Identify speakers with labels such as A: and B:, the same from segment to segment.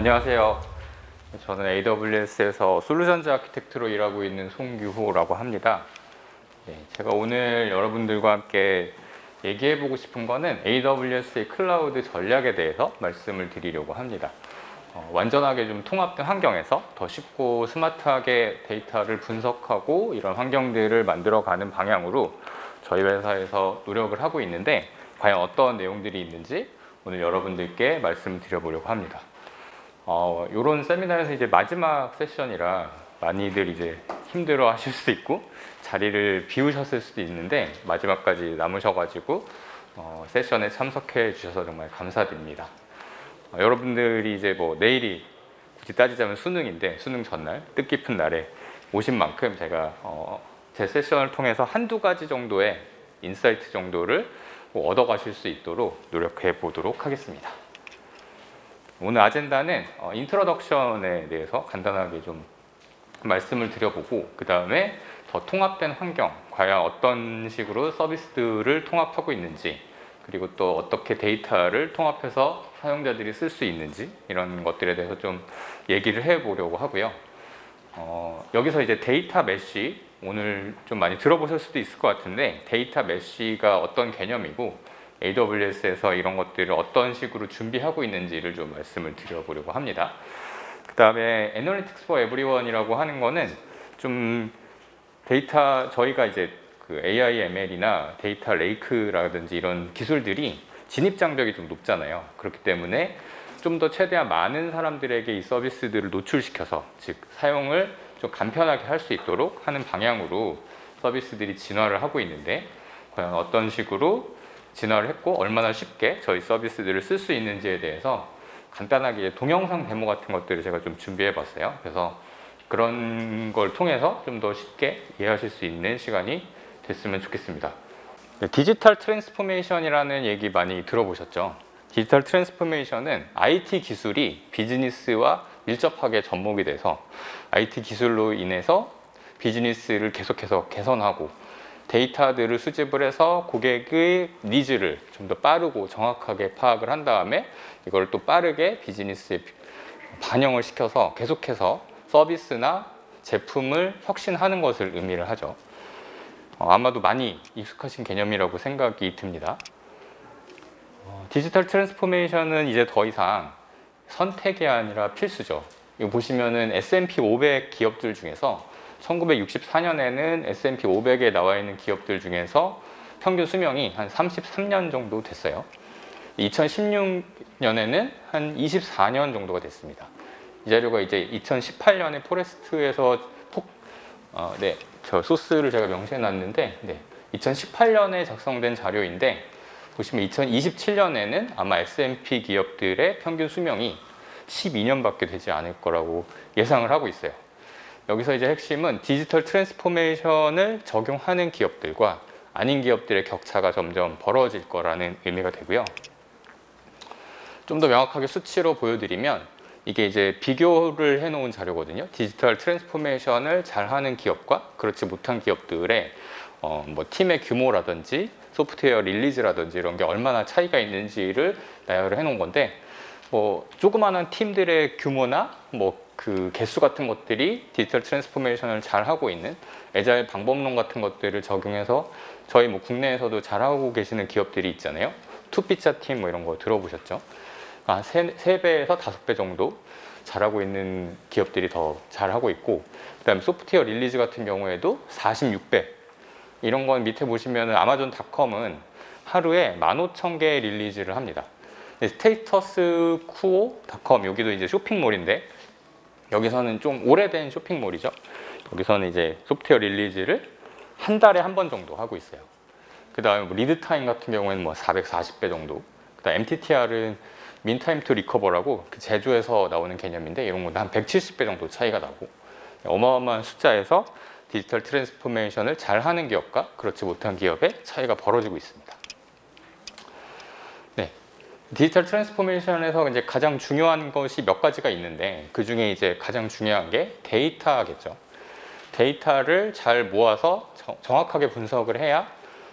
A: 안녕하세요. 저는 AWS에서 솔루션즈 아키텍트로 일하고 있는 송규호라고 합니다. 제가 오늘 여러분들과 함께 얘기해보고 싶은 거는 AWS의 클라우드 전략에 대해서 말씀을 드리려고 합니다. 완전하게 좀 통합된 환경에서 더 쉽고 스마트하게 데이터를 분석하고 이런 환경들을 만들어가는 방향으로 저희 회사에서 노력을 하고 있는데, 과연 어떤 내용들이 있는지 오늘 여러분들께 말씀드려보려고 합니다. 이런 세미나에서 이제 마지막 세션이라 많이들 이제 힘들어 하실 수도 있고 자리를 비우셨을 수도 있는데, 마지막까지 남으셔가지고 세션에 참석해 주셔서 정말 감사드립니다. 여러분들이 이제 내일이 굳이 따지자면 수능인데, 수능 전날 뜻깊은 날에 오신 만큼 제가 제 세션을 통해서 한두 가지 정도의 인사이트 정도를 얻어 가실 수 있도록 노력해 보도록 하겠습니다. 오늘 아젠다는 인트로덕션에 대해서 간단하게 좀 말씀을 드려보고, 그 다음에 더 통합된 환경, 과연 어떤 식으로 서비스들을 통합하고 있는지, 그리고 또 어떻게 데이터를 통합해서 사용자들이 쓸 수 있는지, 이런 것들에 대해서 좀 얘기를 해보려고 하고요. 여기서 이제 데이터 메쉬, 오늘 좀 많이 들어보실 수도 있을 것 같은데, 데이터 메쉬가 어떤 개념이고 AWS에서 이런 것들을 어떤 식으로 준비하고 있는지를 좀 말씀을 드려보려고 합니다. 그 다음에 Analytics for Everyone이라고 하는 거는 좀 데이터, 저희가 이제 그 AI, ML이나 데이터 레이크라든지 이런 기술들이 진입 장벽이 좀 높잖아요. 그렇기 때문에 좀 더 최대한 많은 사람들에게 이 서비스들을 노출시켜서, 즉 사용을 좀 간편하게 할 수 있도록 하는 방향으로 서비스들이 진화를 하고 있는데, 과연 어떤 식으로 진화를 했고 얼마나 쉽게 저희 서비스들을 쓸 수 있는지에 대해서 간단하게 동영상 데모 같은 것들을 제가 좀 준비해 봤어요. 그래서 그런 걸 통해서 좀 더 쉽게 이해하실 수 있는 시간이 됐으면 좋겠습니다. 디지털 트랜스포메이션이라는 얘기 많이 들어보셨죠? 디지털 트랜스포메이션은 IT 기술이 비즈니스와 밀접하게 접목이 돼서 IT 기술로 인해서 비즈니스를 계속해서 개선하고 데이터들을 수집을 해서 고객의 니즈를 좀 더 빠르고 정확하게 파악을 한 다음에 이걸 또 빠르게 비즈니스에 반영을 시켜서 계속해서 서비스나 제품을 혁신하는 것을 의미를 하죠. 아마도 많이 익숙하신 개념이라고 생각이 듭니다. 디지털 트랜스포메이션은 이제 더 이상 선택이 아니라 필수죠. 이거 보시면은 S&P 500 기업들 중에서 1964년에는 S&P 500에 나와 있는 기업들 중에서 평균 수명이 한 33년 정도 됐어요. 2016년에는 한 24년 정도가 됐습니다. 이 자료가 이제 2018년에 포레스트에서 저 소스를 제가 명시해 놨는데, 2018년에 작성된 자료인데, 보시면 2027년에는 아마 S&P 기업들의 평균 수명이 12년밖에 되지 않을 거라고 예상을 하고 있어요. 여기서 이제 핵심은 디지털 트랜스포메이션을 적용하는 기업들과 아닌 기업들의 격차가 점점 벌어질 거라는 의미가 되고요. 좀 더 명확하게 수치로 보여드리면, 이게 이제 비교를 해놓은 자료거든요. 디지털 트랜스포메이션을 잘하는 기업과 그렇지 못한 기업들의 팀의 규모라든지 소프트웨어 릴리즈라든지 이런 게 얼마나 차이가 있는지를 나열을 해놓은 건데, 조그마한 팀들의 규모나 그 개수 같은 것들이 디지털 트랜스포메이션을 잘 하고 있는 애자일 방법론 같은 것들을 적용해서 저희 국내에서도 잘하고 계시는 기업들이 있잖아요. 투피자 팀 이런 거 들어보셨죠? 3배에서 5배 정도 잘하고 있는 기업들이 더 잘하고 있고, 그 다음에 소프트웨어 릴리즈 같은 경우에도 46배. 이런 건 밑에 보시면 아마존닷컴은 하루에 15,000개 릴리즈를 합니다. 스테이터스 쿠오닷컴, 여기도 이제 쇼핑몰인데, 여기서는 좀 오래된 쇼핑몰이죠. 여기서는 이제 소프트웨어 릴리즈를 한 달에 한 번 정도 하고 있어요. 그 다음에 리드타임 같은 경우에는 440배 정도. 그 다음 MTTR은 민타임 투 리커버라고 그 제조에서 나오는 개념인데, 이런 건 한 170배 정도 차이가 나고, 어마어마한 숫자에서 디지털 트랜스포메이션을 잘하는 기업과 그렇지 못한 기업의 차이가 벌어지고 있습니다. 디지털 트랜스포메이션에서 이제 가장 중요한 것이 몇 가지가 있는데, 그 중에 이제 가장 중요한 게 데이터겠죠. 데이터를 잘 모아서 정확하게 분석을 해야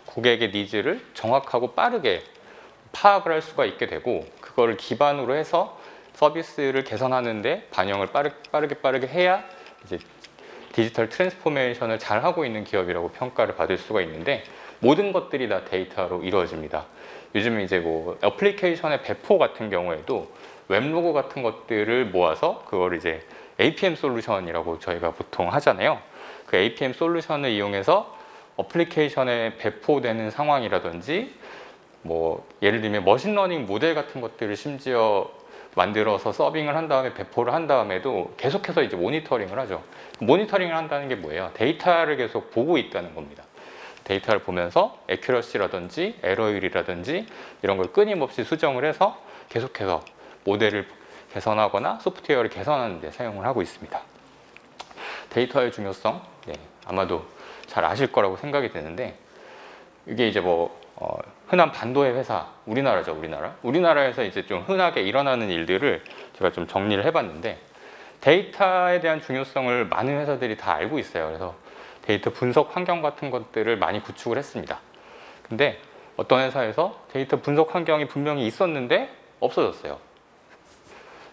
A: 고객의 니즈를 정확하고 빠르게 파악을 할 수가 있게 되고, 그거를 기반으로 해서 서비스를 개선하는데 반영을 빠르게 해야 이제 디지털 트랜스포메이션을 잘 하고 있는 기업이라고 평가를 받을 수가 있는데, 모든 것들이 다 데이터로 이루어집니다. 요즘 이제 뭐 애플리케이션의 배포 같은 경우에도 웹로고 같은 것들을 모아서 그걸 이제 APM 솔루션이라고 저희가 보통 하잖아요. 그 APM 솔루션을 이용해서 어플리케이션에 배포되는 상황이라든지, 뭐 예를 들면 머신러닝 모델 같은 것들을 심지어 만들어서 서빙을 한 다음에 배포를 한 다음에도 계속해서 이제 모니터링을 하죠. 모니터링을 한다는 게 뭐예요? 데이터를 계속 보고 있다는 겁니다. 데이터를 보면서 애큐러시라든지 에러율이라든지 이런 걸 끊임없이 수정을 해서 계속해서 모델을 개선하거나 소프트웨어를 개선하는 데 사용을 하고 있습니다. 데이터의 중요성, 아마도 잘 아실 거라고 생각이 되는데, 이게 이제 뭐 흔한 반도의 회사, 우리나라죠, 우리나라에서 이제 좀 흔하게 일어나는 일들을 제가 좀 정리를 해봤는데, 데이터에 대한 중요성을 많은 회사들이 다 알고 있어요. 그래서 데이터 분석 환경 같은 것들을 많이 구축을 했습니다. 근데 어떤 회사에서 데이터 분석 환경이 분명히 있었는데 없어졌어요.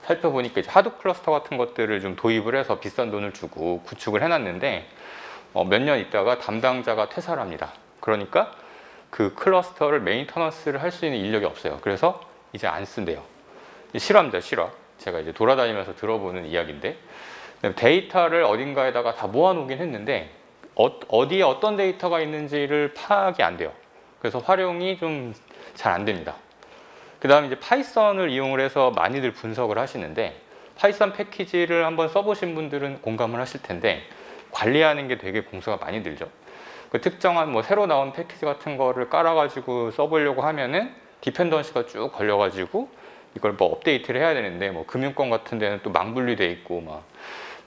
A: 살펴보니까 이제 하드 클러스터 같은 것들을 좀 도입을 해서 비싼 돈을 주고 구축을 해놨는데 몇 년 있다가 담당자가 퇴사를 합니다. 그러니까 그 클러스터를 메인터넌스를 할 수 있는 인력이 없어요. 그래서 이제 안 쓴대요. 실화입니다, 실화. 제가 이제 돌아다니면서 들어보는 이야기인데, 데이터를 어딘가에다가 다 모아놓긴 했는데 어디에 어떤 데이터가 있는지를 파악이 안 돼요. 그래서 활용이 좀 잘 안 됩니다. 그 다음에 이제 파이썬을 이용을 해서 많이들 분석을 하시는데, 파이썬 패키지를 한번 써보신 분들은 공감을 하실 텐데 관리하는 게 되게 공수가 많이 들죠. 그 특정한 뭐 새로 나온 패키지 같은 거를 깔아가지고 써보려고 하면은 디펜던시가 쭉 걸려가지고 이걸 뭐 업데이트를 해야 되는데, 뭐 금융권 같은 데는 또 망분리돼 있고 막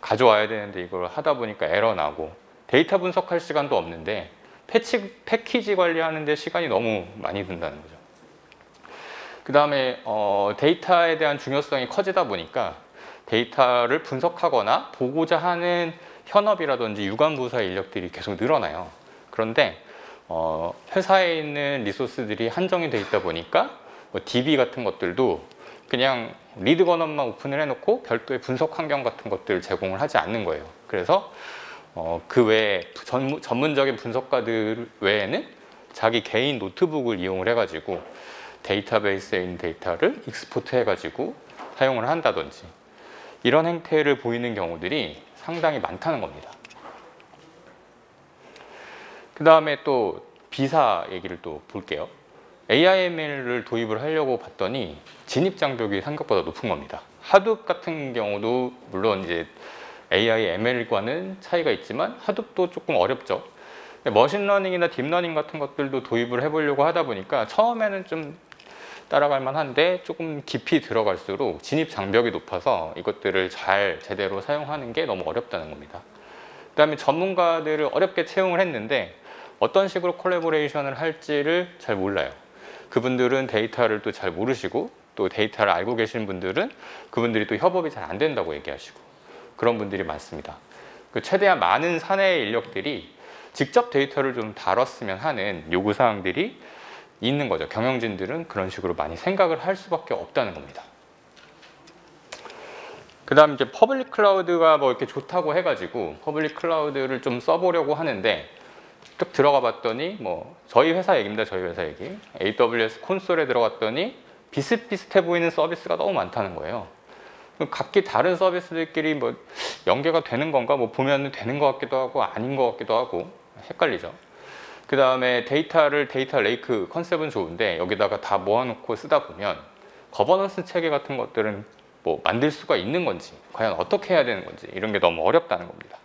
A: 가져와야 되는데 이걸 하다 보니까 에러 나고, 데이터 분석할 시간도 없는데 패키지 관리하는데 시간이 너무 많이 든다는 거죠. 그 다음에 데이터에 대한 중요성이 커지다 보니까 데이터를 분석하거나 보고자 하는 현업이라든지 유관부서 인력들이 계속 늘어나요. 그런데 회사에 있는 리소스들이 한정이 돼 있다 보니까 뭐 DB 같은 것들도 그냥 리드 건업만 오픈을 해놓고 별도의 분석 환경 같은 것들을 제공을 하지 않는 거예요. 그래서 그 외에 전문적인 분석가들 외에는 자기 개인 노트북을 이용을 해가지고 데이터베이스에 있는 데이터를 익스포트 해가지고 사용을 한다든지, 이런 행태를 보이는 경우들이 상당히 많다는 겁니다. 그 다음에 또 비사 얘기를 또 볼게요. AIML을 도입을 하려고 봤더니 진입 장벽이 생각보다 높은 겁니다. 하둡 같은 경우도 물론 이제 AI, ML과는 차이가 있지만 하둡도 조금 어렵죠. 머신러닝이나 딥러닝 같은 것들도 도입을 해보려고 하다 보니까 처음에는 좀 따라갈 만한데 조금 깊이 들어갈수록 진입 장벽이 높아서 이것들을 잘 제대로 사용하는 게 너무 어렵다는 겁니다. 그 다음에 전문가들을 어렵게 채용을 했는데 어떤 식으로 콜라보레이션을 할지를 잘 몰라요. 그분들은 데이터를 또 잘 모르시고, 또 데이터를 알고 계신 분들은 그분들이 또 협업이 잘 안 된다고 얘기하시고, 그런 분들이 많습니다. 최대한 많은 사내의 인력들이 직접 데이터를 좀 다뤘으면 하는 요구사항들이 있는 거죠. 경영진들은 그런 식으로 많이 생각을 할 수밖에 없다는 겁니다. 그 다음 이제 퍼블릭 클라우드가 뭐 이렇게 좋다고 해가지고 퍼블릭 클라우드를 좀 써보려고 하는데, 쭉 들어가 봤더니 뭐 저희 회사 얘기입니다. 저희 회사 얘기. AWS 콘솔에 들어갔더니 비슷비슷해 보이는 서비스가 너무 많다는 거예요. 각기 다른 서비스들끼리 뭐 연계가 되는 건가, 뭐 보면 되는 것 같기도 하고 아닌 것 같기도 하고 헷갈리죠. 그 다음에 데이터 레이크 컨셉은 좋은데 여기다가 다 모아놓고 쓰다 보면 거버넌스 체계 같은 것들은 뭐 만들 수가 있는 건지, 과연 어떻게 해야 되는 건지, 이런 게 너무 어렵다는 겁니다.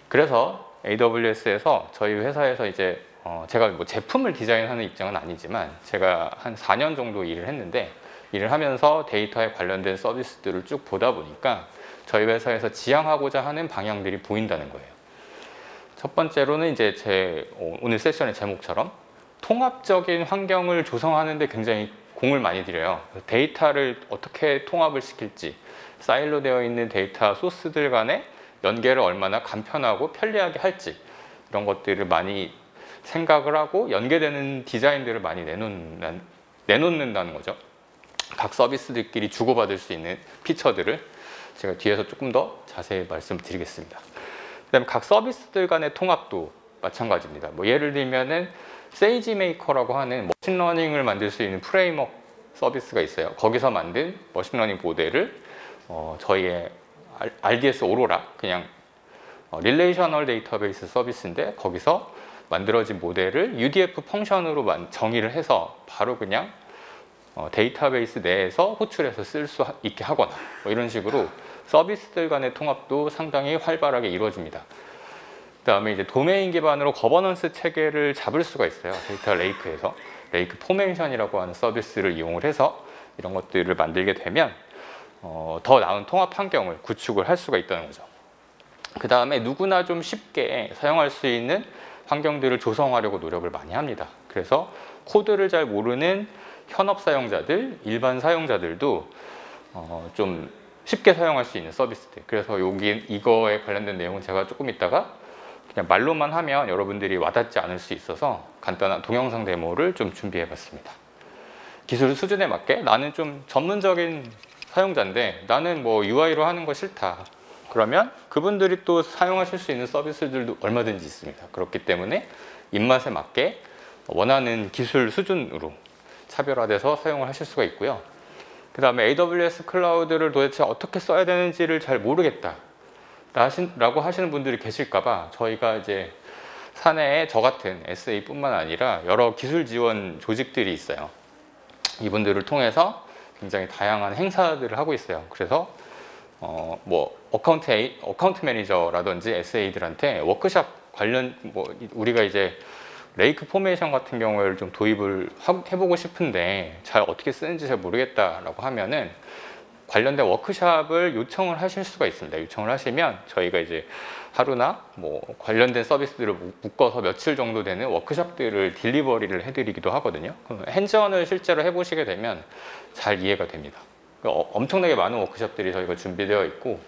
A: 그래서 AWS에서 저희 회사에서 이제 제가 뭐 제품을 디자인하는 입장은 아니지만 제가 한 4년 정도 일을 했는데, 일을 하면서 데이터에 관련된 서비스들을 쭉 보다 보니까 저희 회사에서 지향하고자 하는 방향들이 보인다는 거예요. 첫 번째로는 이제 제 오늘 세션의 제목처럼 통합적인 환경을 조성하는 데 굉장히 공을 많이 들여요. 데이터를 어떻게 통합을 시킬지, 사일로 되어 있는 데이터 소스들 간의 연계를 얼마나 간편하고 편리하게 할지, 이런 것들을 많이 생각을 하고 연계되는 디자인들을 많이 내놓는다는 거죠. 각 서비스들끼리 주고받을 수 있는 피처들을 제가 뒤에서 조금 더 자세히 말씀드리겠습니다. 그다음에 각 서비스들 간의 통합도 마찬가지입니다. 뭐 예를 들면은 세이지메이커라고 하는 머신러닝을 만들 수 있는 프레임워크 서비스가 있어요. 거기서 만든 머신러닝 모델을 저희의 RDS 오로라, 그냥 릴레이셔널 데이터베이스 서비스인데 거기서 만들어진 모델을 UDF 펑션으로 정의를 해서 바로 그냥 데이터베이스 내에서 호출해서 쓸 수 있게 하거나 뭐 이런 식으로 서비스들 간의 통합도 상당히 활발하게 이루어집니다. 그 다음에 이제 도메인 기반으로 거버넌스 체계를 잡을 수가 있어요. 데이터 레이크에서 레이크 포메이션이라고 하는 서비스를 이용을 해서 이런 것들을 만들게 되면 더 나은 통합 환경을 구축을 할 수가 있다는 거죠. 그 다음에 누구나 좀 쉽게 사용할 수 있는 환경들을 조성하려고 노력을 많이 합니다. 그래서 코드를 잘 모르는 현업 사용자들, 일반 사용자들도 좀 쉽게 사용할 수 있는 서비스들. 그래서 이거에 관련된 내용은 제가 조금 이따가 그냥 말로만 하면 여러분들이 와닿지 않을 수 있어서 간단한 동영상 데모를 좀 준비해 봤습니다. 기술 수준에 맞게 나는 좀 전문적인 사용자인데 나는 뭐 UI로 하는 거 싫다. 그러면 그분들이 또 사용하실 수 있는 서비스들도 얼마든지 있습니다. 그렇기 때문에 입맛에 맞게 원하는 기술 수준으로 차별화돼서 사용을 하실 수가 있고요. 그 다음에 AWS 클라우드를 도대체 어떻게 써야 되는지를 잘 모르겠다 라고 하시는 분들이 계실까봐 저희가 이제 사내에 저 같은 SA뿐만 아니라 여러 기술 지원 조직들이 있어요. 이분들을 통해서 굉장히 다양한 행사들을 하고 있어요. 그래서 뭐 어카운트 매니저라든지 SA들한테 워크샵 관련 우리가 이제 레이크 포메이션 같은 경우를 좀 도입을 해보고 싶은데 잘 어떻게 쓰는지 잘 모르겠다라고 하면은 관련된 워크샵을 요청을 하실 수가 있습니다. 요청을 하시면 저희가 이제 하루나 뭐 관련된 서비스들을 묶어서 며칠 정도 되는 워크샵들을 딜리버리를 해드리기도 하거든요. 핸즈온을 실제로 해보시게 되면 잘 이해가 됩니다. 엄청나게 많은 워크샵들이 저희가 준비되어 있고,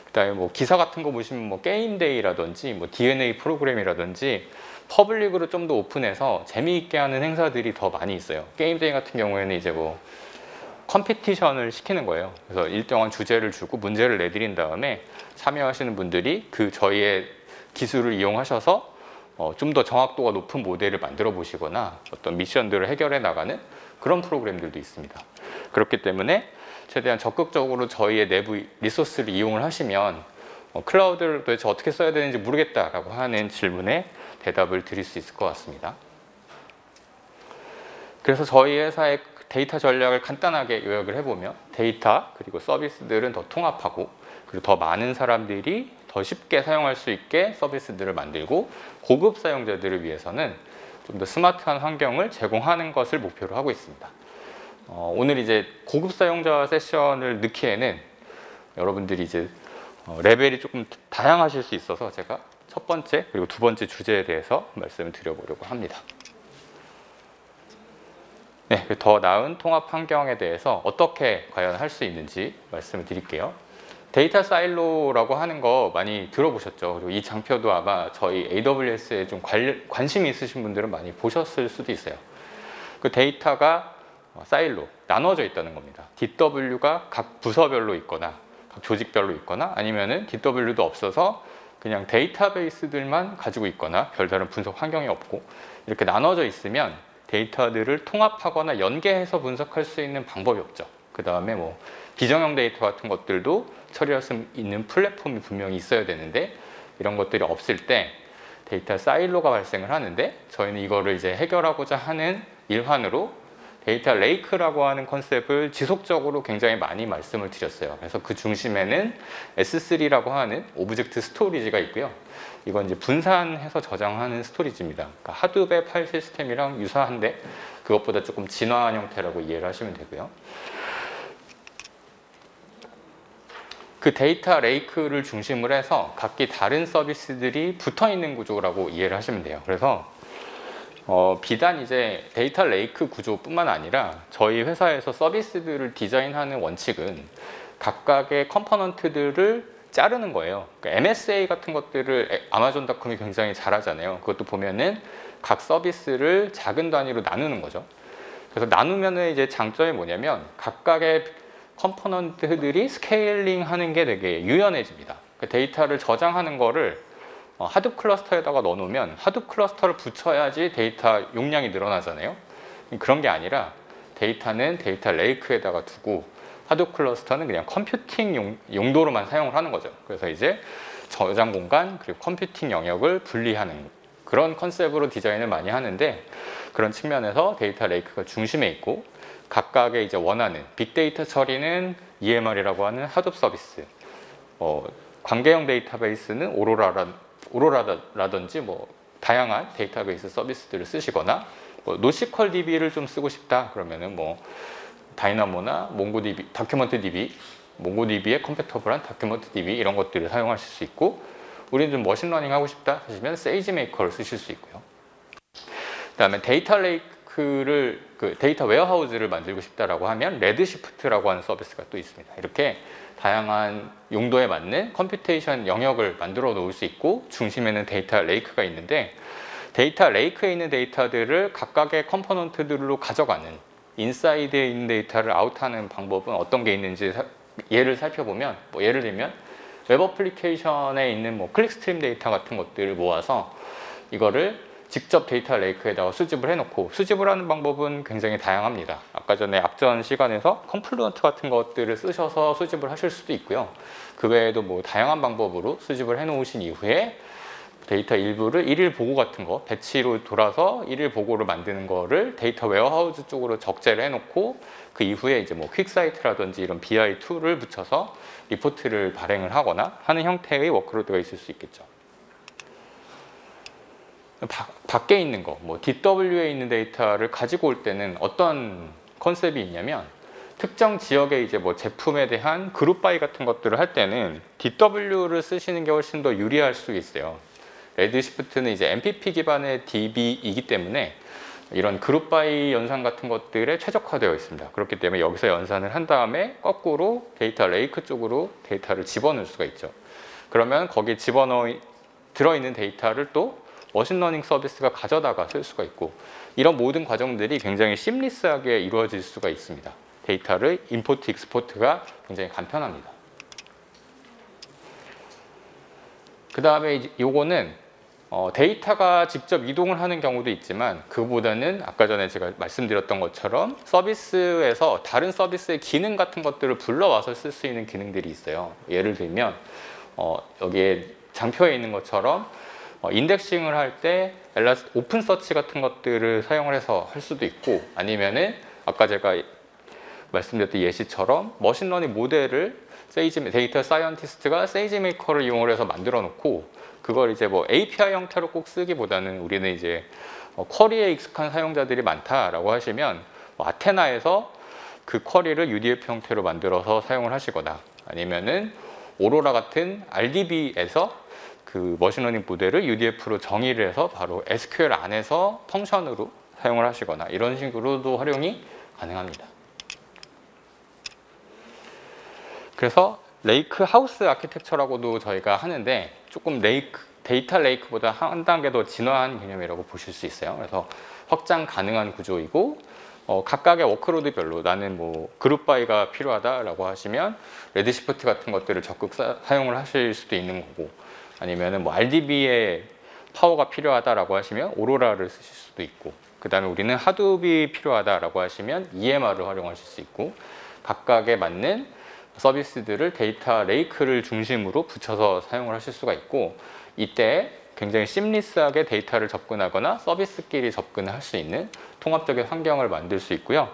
A: 그다음에 뭐 기사 같은 거 보시면 뭐 게임데이라든지 뭐 DNA 프로그램이라든지 퍼블릭으로 좀 더 오픈해서 재미있게 하는 행사들이 더 많이 있어요. 게임데이 같은 경우에는 이제 뭐 컴피티션을 시키는 거예요. 그래서 일정한 주제를 주고 문제를 내드린 다음에 참여하시는 분들이 저희의 기술을 이용하셔서 좀 더 정확도가 높은 모델을 만들어 보시거나 어떤 미션들을 해결해 나가는 그런 프로그램들도 있습니다. 그렇기 때문에 최대한 적극적으로 저희의 내부 리소스를 이용을 하시면 클라우드를 도대체 어떻게 써야 되는지 모르겠다라고 하는 질문에 대답을 드릴 수 있을 것 같습니다. 그래서 저희 회사의 데이터 전략을 간단하게 요약을 해보면 데이터 그리고 서비스들은 더 통합하고 그리고 더 많은 사람들이 더 쉽게 사용할 수 있게 서비스들을 만들고 고급 사용자들을 위해서는 좀 더 스마트한 환경을 제공하는 것을 목표로 하고 있습니다. 오늘 이제 고급 사용자 세션을 넣기에는 여러분들이 이제 레벨이 조금 다양하실 수 있어서 제가 첫 번째 그리고 두 번째 주제에 대해서 말씀을 드려보려고 합니다. 네, 더 나은 통합 환경에 대해서 어떻게 과연 할 수 있는지 말씀을 드릴게요. 데이터 사일로라고 하는 거 많이 들어보셨죠? 그리고 이 장표도 아마 저희 AWS에 좀 관심이 있으신 분들은 많이 보셨을 수도 있어요. 그 데이터가 사일로 나눠져 있다는 겁니다. DW가 각 부서별로 있거나 각 조직별로 있거나 아니면은 DW도 없어서 그냥 데이터베이스들만 가지고 있거나 별다른 분석 환경이 없고 이렇게 나눠져 있으면 데이터들을 통합하거나 연계해서 분석할 수 있는 방법이 없죠. 그 다음에 뭐 비정형 데이터 같은 것들도 처리할 수 있는 플랫폼이 분명히 있어야 되는데 이런 것들이 없을 때 데이터 사일로가 발생을 하는데 저희는 이거를 이제 해결하고자 하는 일환으로 데이터 레이크라고 하는 컨셉을 지속적으로 굉장히 많이 말씀을 드렸어요. 그래서 그 중심에는 S3라고 하는 오브젝트 스토리지가 있고요. 이건 이제 분산해서 저장하는 스토리지입니다. 그러니까 하드베 파일 시스템이랑 유사한데 그것보다 조금 진화한 형태라고 이해를 하시면 되고요. 그 데이터 레이크를 중심으로 해서 각기 다른 서비스들이 붙어 있는 구조라고 이해를 하시면 돼요. 그래서 비단 이제 데이터 레이크 구조뿐만 아니라 저희 회사에서 서비스들을 디자인하는 원칙은 각각의 컴포넌트들을 자르는 거예요. 그러니까 MSA 같은 것들을 아마존닷컴이 굉장히 잘하잖아요. 그것도 보면은 각 서비스를 작은 단위로 나누는 거죠. 그래서 나누면은 이제 장점이 뭐냐면 각각의 컴포넌트들이 스케일링 하는 게 되게 유연해집니다. 그 데이터를 저장하는 거를 하둡 클러스터에다가 넣어놓으면 하둡 클러스터를 붙여야지 데이터 용량이 늘어나잖아요. 그런 게 아니라 데이터는 데이터 레이크에다가 두고 하둡 클러스터는 그냥 컴퓨팅 용도로만 사용을 하는 거죠. 그래서 이제 저장 공간 그리고 컴퓨팅 영역을 분리하는 그런 컨셉으로 디자인을 많이 하는데, 그런 측면에서 데이터 레이크가 중심에 있고 각각의 이제 원하는 빅데이터 처리는 EMR이라고 하는 하둡 서비스, 관계형 데이터베이스는 오로라라든지 뭐 다양한 데이터베이스 서비스들을 쓰시거나, 노시컬 DB를 좀 쓰고 싶다 그러면은 뭐 다이나모나 몽고DB, 다큐먼트DB, 몽고DB의 컴패터블한 다큐먼트DB 이런 것들을 사용하실 수 있고, 우리는 좀 머신러닝 하고 싶다 하시면 세이지메이커를 쓰실 수 있고요. 그다음에 데이터 레이크를 데이터 웨어하우스를 만들고 싶다라고 하면 레드시프트라고 하는 서비스가 또 있습니다. 이렇게 다양한 용도에 맞는 컴퓨테이션 영역을 만들어 놓을 수 있고, 중심에는 데이터 레이크가 있는데, 데이터 레이크에 있는 데이터들을 각각의 컴포넌트들로 가져가는, 인사이드에 있는 데이터를 아웃하는 방법은 어떤 게 있는지 예를 살펴보면, 예를 들면 웹 어플리케이션에 있는 클릭스트림 데이터 같은 것들을 모아서 이거를 직접 데이터 레이크에다가 수집을 해놓고, 수집을 하는 방법은 굉장히 다양합니다. 아까 전에 앞전 시간에서 컴플루언트 같은 것들을 쓰셔서 수집을 하실 수도 있고요. 그 외에도 다양한 방법으로 수집을 해놓으신 이후에 데이터 일부를 일일 보고 같은 거, 배치로 돌아서 일일 보고를 만드는 거를 데이터 웨어하우스 쪽으로 적재를 해놓고, 그 이후에 이제 퀵사이트라든지 이런 BI 툴을 붙여서 리포트를 발행을 하거나 하는 형태의 워크로드가 있을 수 있겠죠. 밖에 있는 거, DW에 있는 데이터를 가지고 올 때는 어떤 컨셉이 있냐면, 특정 지역의 이제 제품에 대한 그룹 바이 같은 것들을 할 때는 DW를 쓰시는 게 훨씬 더 유리할 수 있어요. 레드시프트는 이제 MPP 기반의 DB이기 때문에 이런 그룹 바이 연산 같은 것들에 최적화되어 있습니다. 그렇기 때문에 여기서 연산을 한 다음에 거꾸로 데이터 레이크 쪽으로 데이터를 집어넣을 수가 있죠. 그러면 거기에 들어있는 데이터를 또 머신러닝 서비스가 가져다가 쓸 수가 있고, 이런 모든 과정들이 굉장히 심리스하게 이루어질 수가 있습니다. 데이터를 임포트, 익스포트가 굉장히 간편합니다. 그 다음에 요거는 데이터가 직접 이동을 하는 경우도 있지만, 그보다는 아까 전에 제가 말씀드렸던 것처럼 서비스에서 다른 서비스의 기능 같은 것들을 불러와서 쓸 수 있는 기능들이 있어요. 예를 들면 여기에 장표에 있는 것처럼 인덱싱을 할 때 오픈 서치 같은 것들을 사용을 해서 할 수도 있고, 아니면은 아까 제가 말씀드렸던 예시처럼 머신러닝 모델을 데이터 사이언티스트가 세이지메이커를 이용을 해서 만들어 놓고, 그걸 이제 API 형태로 꼭 쓰기보다는 우리는 이제 쿼리에 익숙한 사용자들이 많다라고 하시면 아테나에서 그 쿼리를 UDF 형태로 만들어서 사용을 하시거나, 아니면은 오로라 같은 RDB에서 그 머신러닝 모델을 UDF로 정의를 해서 바로 SQL 안에서 펑션으로 사용을 하시거나, 이런 식으로도 활용이 가능합니다. 그래서 레이크 하우스 아키텍처라고도 저희가 하는데, 조금 데이터 레이크보다 한 단계 더 진화한 개념이라고 보실 수 있어요. 그래서 확장 가능한 구조이고, 각각의 워크로드별로 나는 그룹 바이가 필요하다라고 하시면 레드시프트 같은 것들을 적극 사용을 하실 수도 있는 거고, 아니면은 RDB의 파워가 필요하다라고 하시면 오로라를 쓰실 수도 있고, 그 다음에 우리는 하둡이 필요하다라고 하시면 EMR을 활용하실 수 있고, 각각에 맞는 서비스들을 데이터 레이크를 중심으로 붙여서 사용을 하실 수가 있고, 이때 굉장히 심리스하게 데이터를 접근하거나 서비스끼리 접근을 할 수 있는 통합적인 환경을 만들 수 있고요.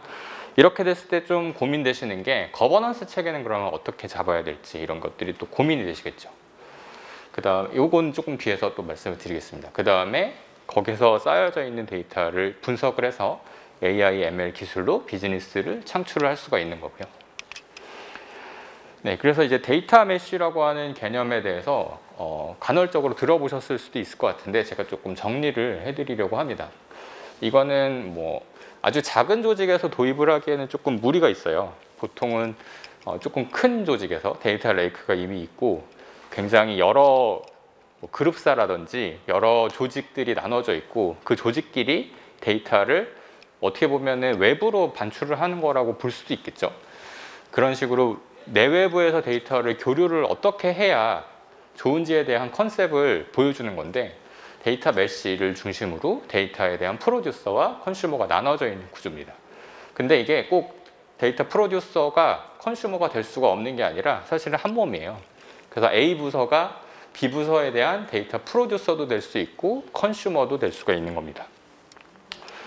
A: 이렇게 됐을 때 좀 고민되시는 게, 거버넌스 체계는 그러면 어떻게 잡아야 될지, 이런 것들이 또 고민이 되시겠죠. 그 다음 요건 조금 뒤에서 또 말씀을 드리겠습니다. 그 다음에 거기서 쌓여져 있는 데이터를 분석을 해서 AI, ML 기술로 비즈니스를 창출을 할 수가 있는 거고요. 네, 그래서 이제 데이터 메쉬라고 하는 개념에 대해서 간헐적으로 들어보셨을 수도 있을 것 같은데, 제가 조금 정리를 해드리려고 합니다. 이거는 아주 작은 조직에서 도입을 하기에는 조금 무리가 있어요. 보통은 조금 큰 조직에서 데이터 레이크가 이미 있고, 굉장히 여러 그룹사라든지 여러 조직들이 나눠져 있고, 그 조직끼리 데이터를 어떻게 보면은 외부로 반출을 하는 거라고 볼 수도 있겠죠. 그런 식으로 내외부에서 데이터를 교류를 어떻게 해야 좋은지에 대한 컨셉을 보여주는 건데, 데이터 메쉬를 중심으로 데이터에 대한 프로듀서와 컨슈머가 나눠져 있는 구조입니다. 근데 이게 꼭 데이터 프로듀서가 컨슈머가 될 수가 없는 게 아니라 사실은 한 몸이에요. 그래서 A 부서가 B 부서에 대한 데이터 프로듀서도 될 수 있고 컨슈머도 될 수가 있는 겁니다.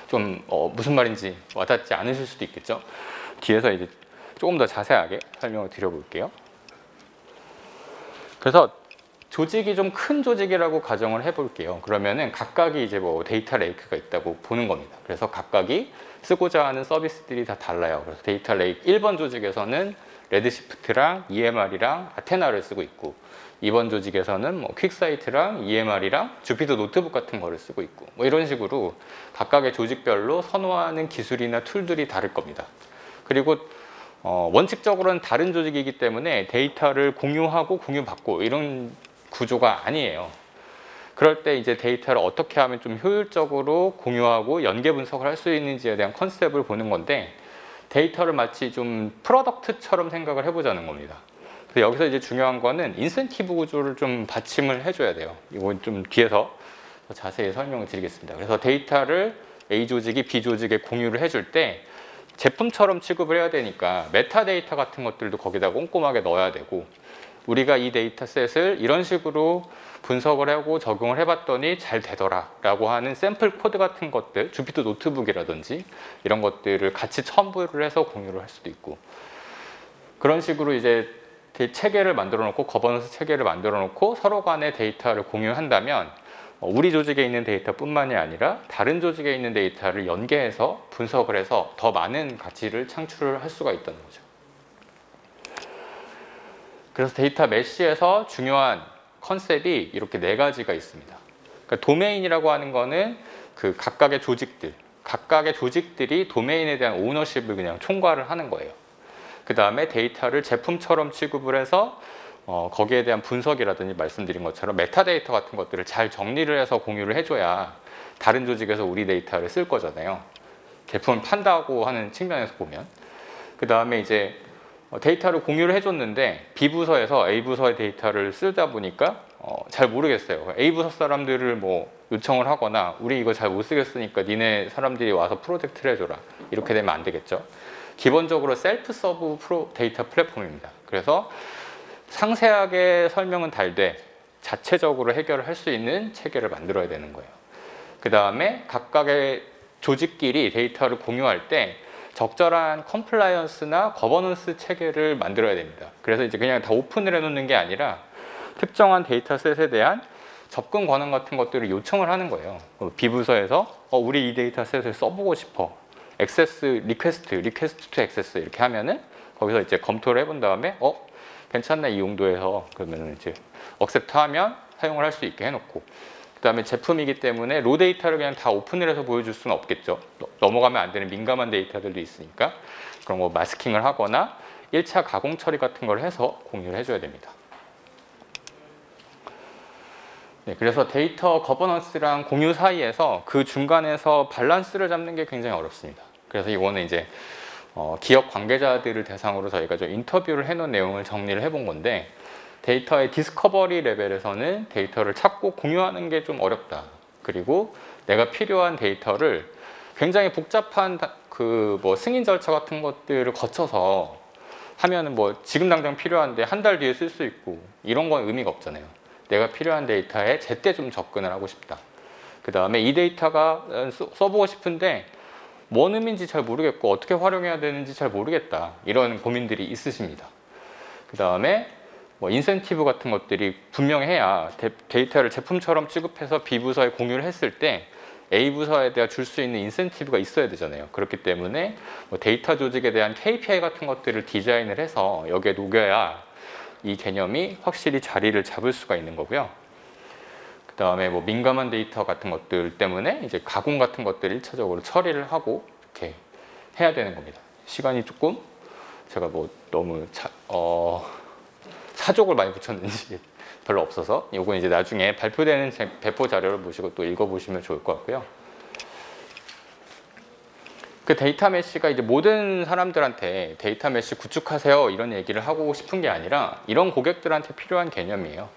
A: 좀 무슨 말인지 와닿지 않으실 수도 있겠죠. 뒤에서 이제 조금 더 자세하게 설명을 드려볼게요. 그래서 조직이 좀 큰 조직이라고 가정을 해볼게요. 그러면은 각각이 이제 뭐 데이터 레이크가 있다고 보는 겁니다. 그래서 각각이 쓰고자 하는 서비스들이 다 달라요. 그래서 데이터 레이크 1번 조직에서는 레드시프트랑 EMR이랑 아테나를 쓰고 있고, 2번 조직에서는 뭐 퀵사이트랑 EMR이랑 주피터 노트북 같은 거를 쓰고 있고, 뭐 이런 식으로 각각의 조직별로 선호하는 기술이나 툴들이 다를 겁니다. 그리고 원칙적으로는 다른 조직이기 때문에 데이터를 공유하고 공유받고 이런 구조가 아니에요. 그럴 때 이제 데이터를 어떻게 하면 좀 효율적으로 공유하고 연계 분석을 할 수 있는지에 대한 컨셉을 보는 건데, 데이터를 마치 좀 프로덕트처럼 생각을 해보자는 겁니다. 그래서 여기서 이제 중요한 거는 인센티브 구조를 좀 받침을 해줘야 돼요. 이건 좀 뒤에서 더 자세히 설명을 드리겠습니다. 그래서 데이터를 A 조직이 B 조직에 공유를 해줄 때 제품처럼 취급을 해야 되니까 메타데이터 같은 것들도 거기다 꼼꼼하게 넣어야 되고, 우리가 이 데이터셋을 이런 식으로 분석을 하고 적용을 해봤더니 잘 되더라 라고 하는 샘플 코드 같은 것들, 주피터 노트북이라든지 이런 것들을 같이 첨부를 해서 공유를 할 수도 있고, 그런 식으로 이제 체계를 만들어 놓고, 거버넌스 체계를 만들어 놓고 서로 간의 데이터를 공유한다면 우리 조직에 있는 데이터뿐만이 아니라 다른 조직에 있는 데이터를 연계해서 분석을 해서 더 많은 가치를 창출을 할 수가 있다는 거죠. 그래서 데이터 메쉬에서 중요한 컨셉이 이렇게 4가지가 있습니다. 그러니까 도메인이라고 하는 거는 그 각각의 조직들이 도메인에 대한 오너십을 그냥 총괄을 하는 거예요. 그 다음에 데이터를 제품처럼 취급을 해서 거기에 대한 분석이라든지 말씀드린 것처럼 메타데이터 같은 것들을 잘 정리를 해서 공유를 해줘야 다른 조직에서 우리 데이터를 쓸 거잖아요. 제품을 판다고 하는 측면에서 보면. 그 다음에 이제 데이터를 공유를 해줬는데 B 부서에서 A 부서의 데이터를 쓰다 보니까 잘 모르겠어요. A 부서 사람들을 뭐 요청을 하거나 우리 이거 잘 못 쓰겠으니까 니네 사람들이 와서 프로젝트를 해줘라, 이렇게 되면 안 되겠죠. 기본적으로 셀프 서브 데이터 플랫폼입니다. 그래서 상세하게 설명은 달되 자체적으로 해결을 할 수 있는 체계를 만들어야 되는 거예요. 그 다음에 각각의 조직끼리 데이터를 공유할 때 적절한 컴플라이언스나 거버넌스 체계를 만들어야 됩니다. 그래서 이제 그냥 다 오픈을 해놓는 게 아니라 특정한 데이터셋에 대한 접근 권한 같은 것들을 요청을 하는 거예요. B부서에서 우리 이 데이터셋을 써보고 싶어, 액세스 리퀘스트 투 액세스 이렇게 하면은 거기서 이제 검토를 해본 다음에 괜찮나 이 용도에서, 그러면 이제 억셉트 하면 사용을 할 수 있게 해놓고, 그 다음에 제품이기 때문에 로 데이터를 그냥 다 오픈을 해서 보여줄 수는 없겠죠. 넘어가면 안 되는 민감한 데이터들도 있으니까 그런 거 마스킹을 하거나 1차 가공 처리 같은 걸 해서 공유를 해줘야 됩니다. 네, 그래서 데이터 거버넌스랑 공유 사이에서 그 중간에서 밸런스를 잡는 게 굉장히 어렵습니다. 그래서 이거는 이제 기업 관계자들을 대상으로 저희가 좀 인터뷰를 해놓은 내용을 정리를 해본 건데, 데이터의 디스커버리 레벨에서는 데이터를 찾고 공유하는 게 좀 어렵다. 그리고 내가 필요한 데이터를 굉장히 복잡한 그 뭐 승인 절차 같은 것들을 거쳐서 하면은 뭐 지금 당장 필요한데 한 달 뒤에 쓸 수 있고 이런 건 의미가 없잖아요. 내가 필요한 데이터에 제때 좀 접근을 하고 싶다. 그 다음에 이 데이터가 써보고 싶은데 뭔 의미인지 잘 모르겠고 어떻게 활용해야 되는지 잘 모르겠다, 이런 고민들이 있으십니다. 그 다음에 뭐 인센티브 같은 것들이 분명해야 데이터를 제품처럼 취급해서 B 부서에 공유를 했을 때 A 부서에 대해 줄 수 있는 인센티브가 있어야 되잖아요. 그렇기 때문에 뭐 데이터 조직에 대한 KPI 같은 것들을 디자인을 해서 여기에 녹여야 이 개념이 확실히 자리를 잡을 수가 있는 거고요. 그 다음에 뭐 민감한 데이터 같은 것들 때문에 이제 가공 같은 것들을 1차적으로 처리를 하고 이렇게 해야 되는 겁니다. 시간이 조금 제가 뭐 너무 사족을 많이 붙였는지 별로 없어서 이건 이제 나중에 발표되는 배포 자료를 보시고 또 읽어보시면 좋을 것 같고요. 그 데이터 메시가 이제 모든 사람들한테 데이터 메시 구축하세요 이런 얘기를 하고 싶은 게 아니라 이런 고객들한테 필요한 개념이에요.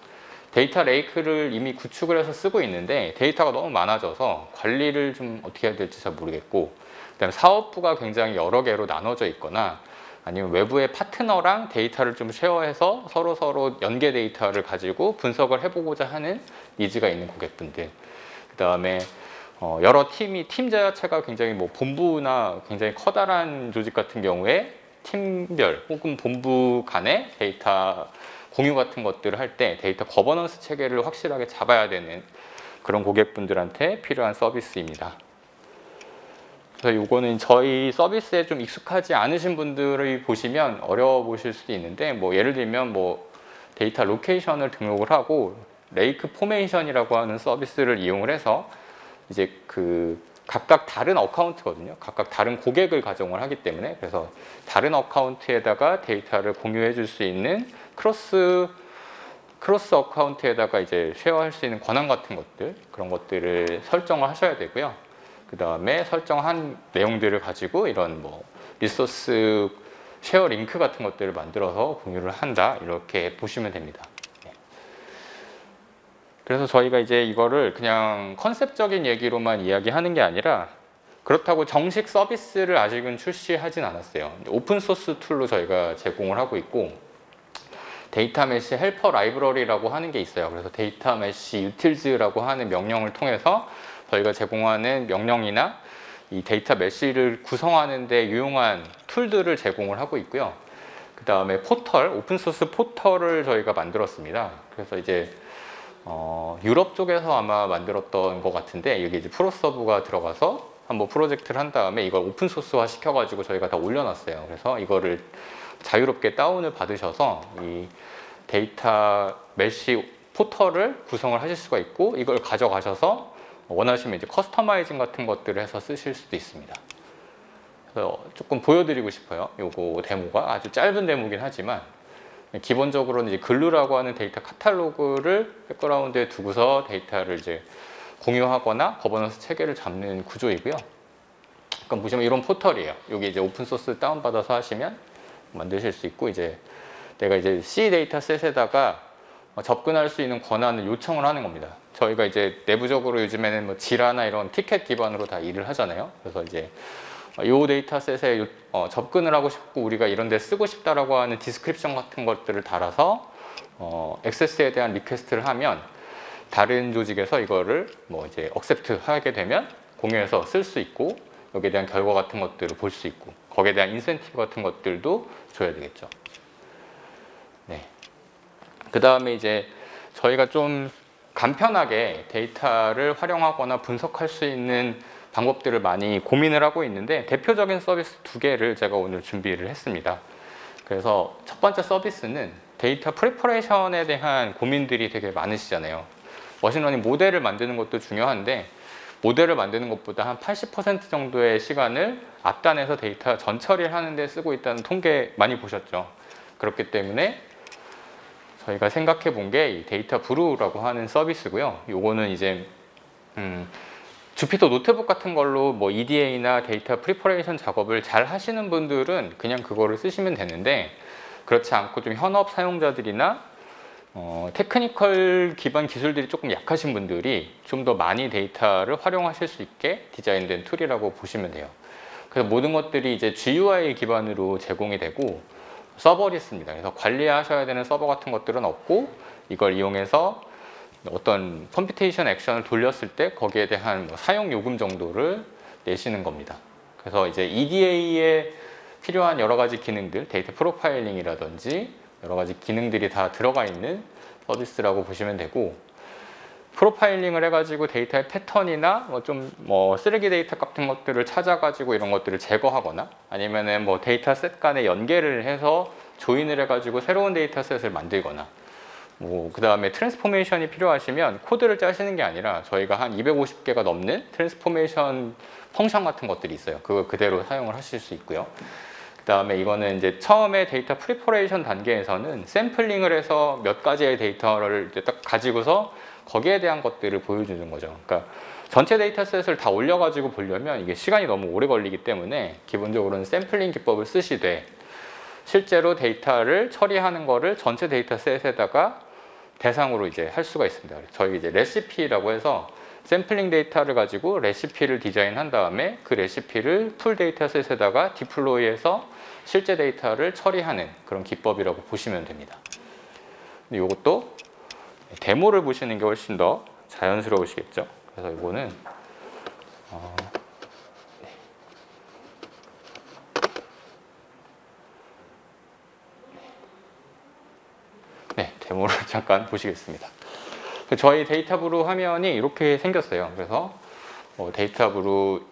A: 데이터 레이크를 이미 구축을 해서 쓰고 있는데 데이터가 너무 많아져서 관리를 좀 어떻게 해야 될지 잘 모르겠고, 그다음에 사업부가 굉장히 여러 개로 나눠져 있거나 아니면 외부의 파트너랑 데이터를 좀 쉐어해서 서로 연계 데이터를 가지고 분석을 해보고자 하는 니즈가 있는 고객분들, 그다음에 여러 팀 자체가 굉장히 뭐 본부나 굉장히 커다란 조직 같은 경우에 팀별 혹은 본부 간의 데이터 공유 같은 것들을 할 때 데이터 거버넌스 체계를 확실하게 잡아야 되는 그런 고객분들한테 필요한 서비스입니다. 그래서 이거는 저희 서비스에 좀 익숙하지 않으신 분들이 보시면 어려워 보실 수도 있는데, 뭐 예를 들면 뭐 데이터 로케이션을 등록을 하고 레이크 포메이션이라고 하는 서비스를 이용을 해서 이제 그 각각 다른 어카운트거든요. 각각 다른 고객을 가정을 하기 때문에, 그래서 다른 어카운트에다가 데이터를 공유해 줄 수 있는 크로스 어카운트에다가 이제 쉐어할 수 있는 권한 같은 것들, 그런 것들을 설정을 하셔야 되고요. 그 다음에 설정한 내용들을 가지고 이런 뭐 리소스 쉐어 링크 같은 것들을 만들어서 공유를 한다, 이렇게 보시면 됩니다. 그래서 저희가 이제 이거를 그냥 컨셉적인 얘기로만 이야기하는 게 아니라, 그렇다고 정식 서비스를 아직은 출시하진 않았어요. 오픈소스 툴로 저희가 제공을 하고 있고, 데이터 메시 헬퍼 라이브러리라고 하는 게 있어요. 그래서 데이터 메시 유틸즈라고 하는 명령을 통해서 저희가 제공하는 명령이나 이 데이터 메시를 구성하는 데 유용한 툴들을 제공을 하고 있고요. 그 다음에 포털, 오픈소스 포털을 저희가 만들었습니다. 그래서 이제 유럽 쪽에서 아마 만들었던 것 같은데, 여기 이제 프로서브가 들어가서 한번 프로젝트를 한 다음에 이걸 오픈소스화 시켜가지고 저희가 다 올려놨어요. 그래서 이거를 자유롭게 다운을 받으셔서 이 데이터 메시 포털을 구성을 하실 수가 있고, 이걸 가져가셔서 원하시면 이제 커스터마이징 같은 것들을 해서 쓰실 수도 있습니다. 그래서 조금 보여드리고 싶어요. 요거 데모가 아주 짧은 데모긴 하지만, 기본적으로는 이제 글루라고 하는 데이터 카탈로그를 백그라운드에 두고서 데이터를 이제 공유하거나 거버넌스 체계를 잡는 구조이고요. 그럼 보시면 이런 포털이에요. 여기 이제 오픈소스 다운받아서 하시면 만드실 수 있고, 이제 내가 이제 C 데이터셋에다가 접근할 수 있는 권한을 요청을 하는 겁니다. 저희가 이제 내부적으로 요즘에는 뭐 지라나 이런 티켓 기반으로 다 일을 하잖아요. 그래서 이제 이 데이터셋에 접근을 하고 싶고 우리가 이런 데 쓰고 싶다라고 하는 디스크립션 같은 것들을 달아서 액세스에 대한 리퀘스트를 하면 다른 조직에서 이거를 뭐 이제 억셉트 하게 되면 공유해서 쓸 수 있고, 여기에 대한 결과 같은 것들을 볼 수 있고, 거기에 대한 인센티브 같은 것들도 줘야 되겠죠. 네. 그 다음에 이제 저희가 좀 간편하게 데이터를 활용하거나 분석할 수 있는 방법들을 많이 고민을 하고 있는데, 대표적인 서비스 2개를 제가 오늘 준비를 했습니다. 그래서 첫 번째 서비스는 데이터 프리퍼레이션에 대한 고민들이 되게 많으시잖아요. 머신러닝 모델을 만드는 것도 중요한데, 모델을 만드는 것보다 한 80% 정도의 시간을 앞단에서 데이터 전처리를 하는 데 쓰고 있다는 통계 많이 보셨죠. 그렇기 때문에 저희가 생각해 본 게 이 데이터 브루라고 하는 서비스고요. 요거는 이제 주피터 노트북 같은 걸로 뭐 EDA나 데이터 프리퍼레이션 작업을 잘 하시는 분들은 그냥 그거를 쓰시면 되는데, 그렇지 않고 좀 현업 사용자들이나 테크니컬 기반 기술들이 조금 약하신 분들이 좀 더 많이 데이터를 활용하실 수 있게 디자인된 툴이라고 보시면 돼요. 그래서 모든 것들이 이제 GUI 기반으로 제공이 되고 서버리스입니다. 그래서 관리하셔야 되는 서버 같은 것들은 없고, 이걸 이용해서 어떤 컴퓨테이션 액션을 돌렸을 때 거기에 대한 뭐 사용 요금 정도를 내시는 겁니다. 그래서 이제 EDA에 필요한 여러 가지 기능들, 데이터 프로파일링이라든지 여러 가지 기능들이 다 들어가 있는 서비스라고 보시면 되고, 프로파일링을 해가지고 데이터의 패턴이나 뭐 쓰레기 데이터 같은 것들을 찾아가지고 이런 것들을 제거하거나, 아니면은 뭐 데이터셋 간에 연계를 해서 조인을 해가지고 새로운 데이터셋을 만들거나, 뭐 그 다음에 트랜스포메이션이 필요하시면 코드를 짜시는 게 아니라 저희가 한 250개가 넘는 트랜스포메이션 펑션 같은 것들이 있어요. 그거 그대로 사용을 하실 수 있고요. 그 다음에 이거는 이제 처음에 데이터 프리퍼레이션 단계에서는 샘플링을 해서 몇 가지의 데이터를 이제 딱 가지고서 거기에 대한 것들을 보여주는 거죠. 그러니까 전체 데이터셋을 다 올려가지고 보려면 이게 시간이 너무 오래 걸리기 때문에 기본적으로는 샘플링 기법을 쓰시되 실제로 데이터를 처리하는 거를 전체 데이터셋에다가 대상으로 이제 할 수가 있습니다. 저희 이제 레시피라고 해서 샘플링 데이터를 가지고 레시피를 디자인한 다음에 그 레시피를 풀 데이터셋에다가 디플로이해서 실제 데이터를 처리하는 그런 기법이라고 보시면 됩니다. 근데 이것도 데모를 보시는 게 훨씬 더 자연스러우시겠죠. 그래서 이거는 데모를 잠깐 보시겠습니다. 저희 데이터브루 화면이 이렇게 생겼어요. 그래서 데이터브루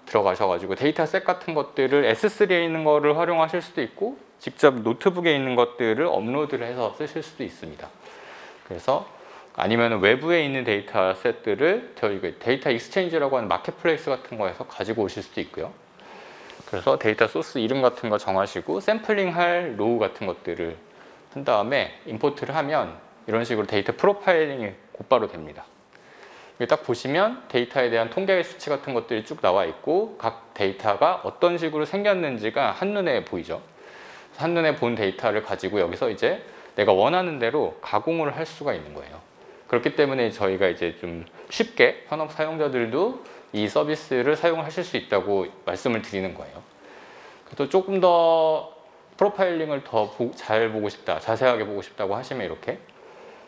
A: 들어가셔가지고 데이터셋 같은 것들을 S3에 있는 거를 활용하실 수도 있고 직접 노트북에 있는 것들을 업로드를 해서 쓰실 수도 있습니다. 그래서 아니면 외부에 있는 데이터셋들을 저희 데이터 익스체인지라고 하는 마켓플레이스 같은 거에서 가지고 오실 수도 있고요. 그래서 데이터 소스 이름 같은 거 정하시고 샘플링 할 로우 같은 것들을 한 다음에 임포트를 하면 이런 식으로 데이터 프로파일링이 곧바로 됩니다. 딱 보시면 데이터에 대한 통계 수치 같은 것들이 쭉 나와 있고 각 데이터가 어떤 식으로 생겼는지가 한눈에 보이죠. 한눈에 본 데이터를 가지고 여기서 이제 내가 원하는 대로 가공을 할 수가 있는 거예요. 그렇기 때문에 저희가 이제 좀 쉽게 현업 사용자들도 이 서비스를 사용하실 수 있다고 말씀을 드리는 거예요. 그래서 조금 더 프로파일링을 더 잘 보고 싶다, 자세하게 보고 싶다고 하시면 이렇게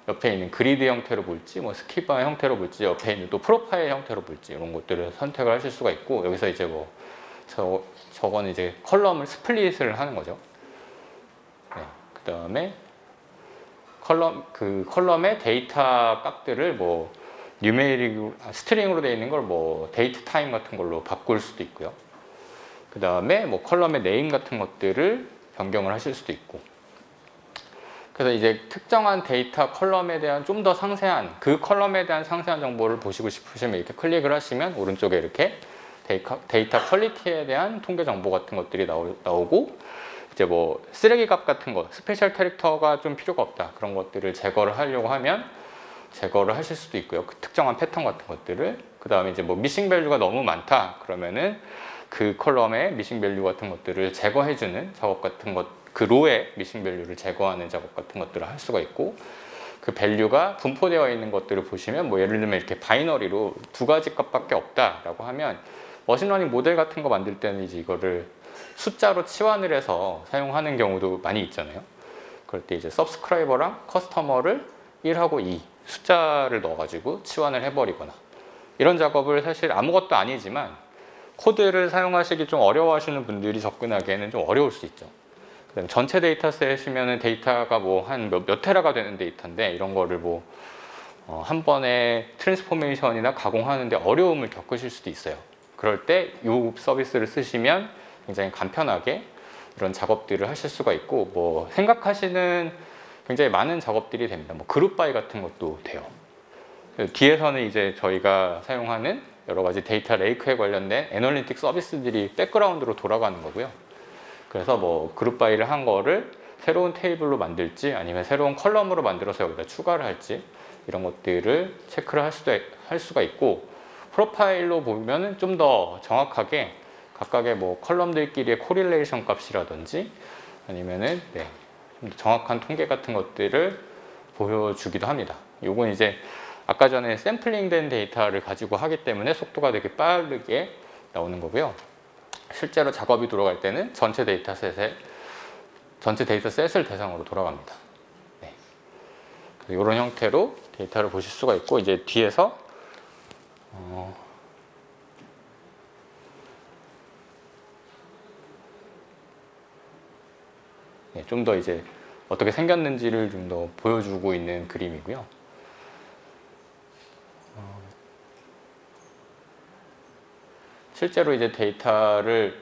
A: 옆에 있는 그리드 형태로 볼지, 뭐 스키바 형태로 볼지, 옆에 있는 또 프로파일 형태로 볼지 이런 것들을 선택을 하실 수가 있고 여기서 이제 뭐 저거는 이제 컬럼을 스플릿을 하는 거죠. 네, 그 다음에 컬럼의 데이터 값들을 뭐 뉴메릭 스트링으로 되어 있는 걸 뭐 데이트 타임 같은 걸로 바꿀 수도 있고요. 그 다음에 뭐 컬럼의 네임 같은 것들을 변경을 하실 수도 있고. 그래서 이제 특정한 데이터 컬럼에 대한 좀 더 상세한 그 컬럼에 대한 상세한 정보를 보시고 싶으시면 이렇게 클릭을 하시면 오른쪽에 이렇게 데이터 퀄리티에 대한 통계 정보 같은 것들이 나오고 이제 뭐 쓰레기 값 같은 거 스페셜 캐릭터가 좀 필요가 없다 그런 것들을 제거를 하려고 하면 제거를 하실 수도 있고요. 그 특정한 패턴 같은 것들을 그 다음에 이제 뭐 미싱 밸류가 너무 많다 그러면은 그 컬럼의 미싱 밸류 같은 것들을 제거해주는 작업 같은 것 그 로의 미싱 밸류를 제거하는 작업 같은 것들을 할 수가 있고 그 밸류가 분포되어 있는 것들을 보시면 뭐 예를 들면 이렇게 바이너리로 두 가지 값밖에 없다라고 하면 머신러닝 모델 같은 거 만들 때는 이제 이거를 숫자로 치환을 해서 사용하는 경우도 많이 있잖아요. 그럴 때 이제 서브스크라이버랑 커스터머를 1하고 2 숫자를 넣어가지고 치환을 해버리거나 이런 작업을 사실 아무것도 아니지만 코드를 사용하시기 좀 어려워하시는 분들이 접근하기에는 좀 어려울 수 있죠. 그다음에 전체 데이터셋이면 데이터가 뭐 한 몇 테라가 되는 데이터인데 이런 거를 뭐 한 번에 트랜스포메이션이나 가공하는데 어려움을 겪으실 수도 있어요. 그럴 때 이 서비스를 쓰시면 굉장히 간편하게 이런 작업들을 하실 수가 있고 뭐 생각하시는 굉장히 많은 작업들이 됩니다. 뭐 그룹 바이 같은 것도 돼요. 뒤에서는 이제 저희가 사용하는 여러 가지 데이터 레이크에 관련된 애널리틱 서비스들이 백그라운드로 돌아가는 거고요. 그래서 뭐 그룹 바이를 한 거를 새로운 테이블로 만들지 아니면 새로운 컬럼으로 만들어서 여기다 추가를 할지 이런 것들을 체크를 할 수가 있고 프로파일로 보면은 좀 더 정확하게 각각의 뭐 컬럼들끼리의 코릴레이션 값이라든지 아니면은 좀 더 정확한 통계 같은 것들을 보여주기도 합니다. 요건 이제 아까 전에 샘플링된 데이터를 가지고 하기 때문에 속도가 되게 빠르게 나오는 거고요. 실제로 작업이 돌아갈 때는 전체 데이터셋을 대상으로 돌아갑니다. 네. 이런 형태로 데이터를 보실 수가 있고 이제 뒤에서 좀 더 이제 어떻게 생겼는지를 좀 더 보여주고 있는 그림이고요. 실제로 이제 데이터를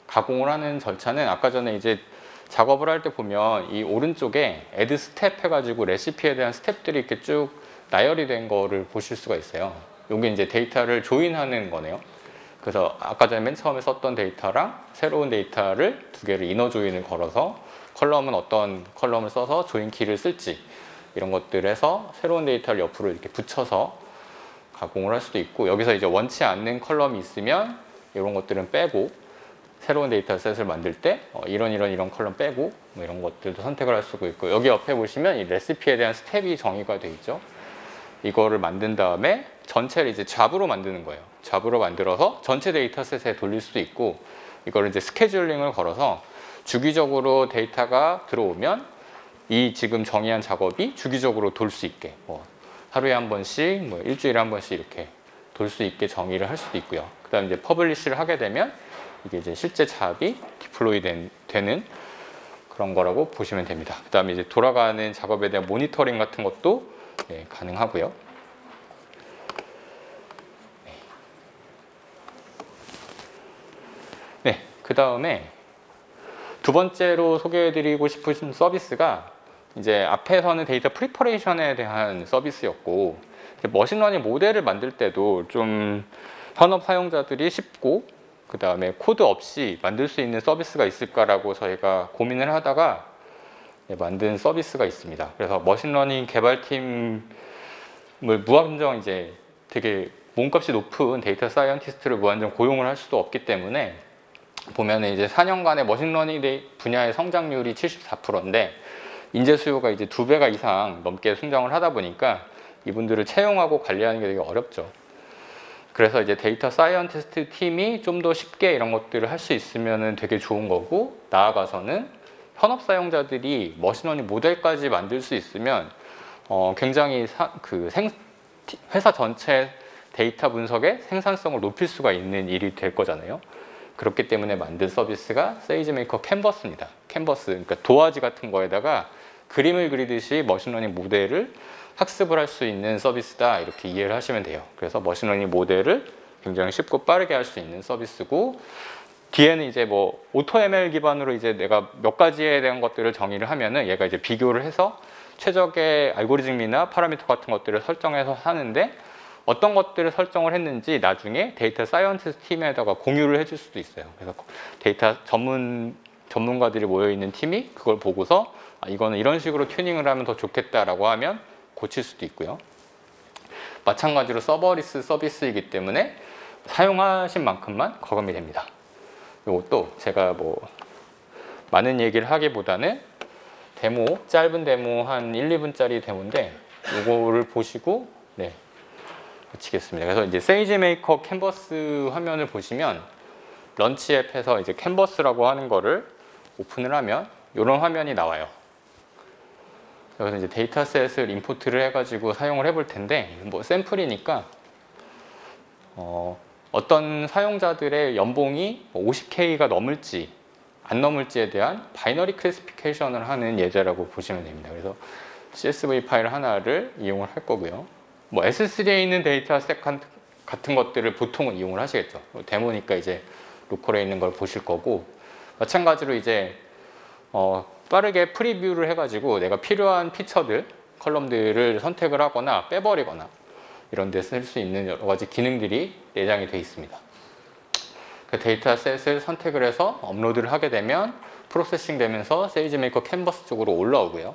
A: 가공을 하는 절차는 아까 전에 이제 작업을 할 때 보면 이 오른쪽에 add step 해가지고 레시피에 대한 스텝들이 이렇게 쭉 나열이 된 거를 보실 수가 있어요. 여기 이제 데이터를 조인하는 거네요. 그래서 아까 전에 맨 처음에 썼던 데이터랑 새로운 데이터를 두 개를 이너 조인을 걸어서 컬럼은 어떤 컬럼을 써서 조인 키를 쓸지 이런 것들을 해서 새로운 데이터를 옆으로 이렇게 붙여서 가공을 할 수도 있고, 여기서 이제 원치 않는 컬럼이 있으면 이런 것들은 빼고, 새로운 데이터셋을 만들 때 이런 컬럼 빼고 뭐 이런 것들도 선택을 할 수가 있고, 여기 옆에 보시면 이 레시피에 대한 스텝이 정의가 되어 있죠. 이거를 만든 다음에 전체를 이제 잡으로 만드는 거예요. 잡으로 만들어서 전체 데이터셋에 돌릴 수도 있고, 이거를 이제 스케줄링을 걸어서 주기적으로 데이터가 들어오면 이 지금 정의한 작업이 주기적으로 돌 수 있게, 뭐 하루에 한 번씩, 뭐 일주일에 한 번씩 이렇게 돌 수 있게 정의를 할 수도 있고요. 그 다음에 이제 퍼블리시를 하게 되면 이게 이제 실제 잡이 디플로이 되는 그런 거라고 보시면 됩니다. 그 다음에 이제 돌아가는 작업에 대한 모니터링 같은 것도 가능하고요. 네, 그 다음에 두 번째로 소개해드리고 싶은 서비스가 이제 앞에서는 데이터 프리퍼레이션에 대한 서비스였고, 머신러닝 모델을 만들 때도 좀 현업 사용자들이 쉽고 그 다음에 코드 없이 만들 수 있는 서비스가 있을까라고 저희가 고민을 하다가 만든 서비스가 있습니다. 그래서 머신러닝 개발팀을 무한정 이제 되게 몸값이 높은 데이터 사이언티스트를 무한정 고용을 할 수도 없기 때문에 보면은 이제 4년간의 머신러닝 분야의 성장률이 74%인데 인재 수요가 이제 2배가 이상 넘게 성장을 하다 보니까 이분들을 채용하고 관리하는 게 되게 어렵죠. 그래서 이제 데이터 사이언티스트 팀이 좀 더 쉽게 이런 것들을 할 수 있으면 되게 좋은 거고, 나아가서는 현업 사용자들이 머신러닝 모델까지 만들 수 있으면 굉장히 회사 전체 데이터 분석의 생산성을 높일 수가 있는 일이 될 거잖아요. 그렇기 때문에 만든 서비스가 세이지메이커 캔버스입니다. 캔버스, 그러니까 도화지 같은 거에다가 그림을 그리듯이 머신러닝 모델을 학습을 할 수 있는 서비스다, 이렇게 이해를 하시면 돼요. 그래서 머신러닝 모델을 굉장히 쉽고 빠르게 할 수 있는 서비스고, 뒤에는 이제 뭐 AutoML 기반으로 이제 내가 몇 가지에 대한 것들을 정의를 하면은 얘가 이제 비교를 해서 최적의 알고리즘이나 파라미터 같은 것들을 설정해서 하는데, 어떤 것들을 설정을 했는지 나중에 데이터 사이언티스트 팀에다가 공유를 해줄 수도 있어요. 그래서 데이터 전문가들이 모여있는 팀이 그걸 보고서 이거는 이런 식으로 튜닝을 하면 더 좋겠다라고 하면 고칠 수도 있고요. 마찬가지로 서버리스 서비스이기 때문에 사용하신 만큼만 거금이 됩니다. 이것도 제가 뭐 많은 얘기를 하기보다는 짧은 데모 한 1, 2분짜리 데모인데 이거를 보시고 마치겠습니다. 그래서 이제 세이지메이커 캔버스 화면을 보시면 런치 앱에서 이제 캔버스라고 하는 거를 오픈을 하면 이런 화면이 나와요. 여기서 이제 데이터셋을 임포트를 해가지고 사용을 해볼 텐데, 뭐 샘플이니까 어떤 사용자들의 연봉이 50K가 넘을지 안 넘을지에 대한 바이너리 클래시피케이션을 하는 예제라고 보시면 됩니다. 그래서 CSV 파일 하나를 이용을 할 거고요. 뭐 S3에 있는 데이터셋 같은 것들을 보통은 이용을 하시겠죠. 데모니까 이제 로컬에 있는 걸 보실 거고, 마찬가지로 이제 빠르게 프리뷰를 해가지고 내가 필요한 피처들, 컬럼들을 선택을 하거나 빼버리거나 이런 데 쓸 수 있는 여러 가지 기능들이 내장이 되어 있습니다. 그 데이터셋을 선택을 해서 업로드를 하게 되면 프로세싱 되면서 세이지메이커 캔버스 쪽으로 올라오고요.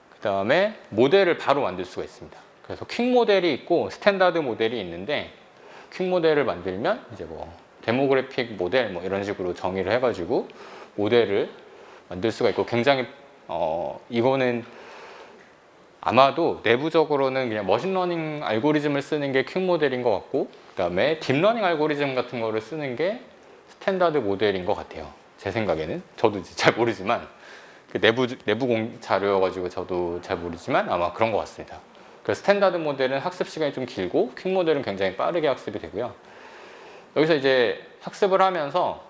A: 그 다음에 모델을 바로 만들 수가 있습니다. 그래서 퀵 모델이 있고 스탠다드 모델이 있는데, 퀵 모델을 만들면 이제 뭐 데모그래픽 모델 뭐 이런 식으로 정의를 해가지고 모델을 만들 수가 있고, 굉장히 이거는 아마도 내부적으로는 그냥 머신러닝 알고리즘을 쓰는 게 퀵 모델인 것 같고, 그 다음에 딥러닝 알고리즘 같은 거를 쓰는 게 스탠다드 모델인 것 같아요. 제 생각에는. 저도 잘 모르지만 그 내부 자료여가지고 저도 잘 모르지만 아마 그런 것 같습니다. 그 스탠다드 모델은 학습 시간이 좀 길고 퀵 모델은 굉장히 빠르게 학습이 되고요. 여기서 이제 학습을 하면서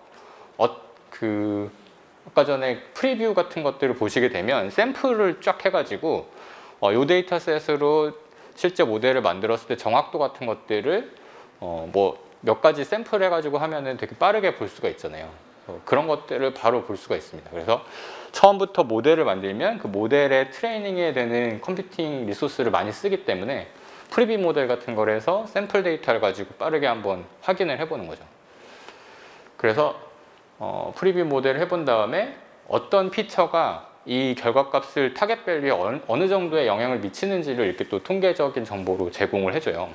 A: 아까 전에 프리뷰 같은 것들을 보시게 되면 샘플을 쫙 해가지고 이 데이터셋으로 실제 모델을 만들었을 때 정확도 같은 것들을 뭐 몇 가지 샘플 해가지고 하면은 되게 빠르게 볼 수가 있잖아요. 그런 것들을 바로 볼 수가 있습니다. 그래서 처음부터 모델을 만들면 그 모델의 트레이닝에 되는 컴퓨팅 리소스를 많이 쓰기 때문에 프리뷰 모델 같은 걸 해서 샘플 데이터를 가지고 빠르게 한번 확인을 해보는 거죠. 그래서 프리뷰 모델을 해본 다음에 어떤 피처가 이 결과값을 타겟 밸류에 어느 정도의 영향을 미치는지를 이렇게 또 통계적인 정보로 제공을 해줘요.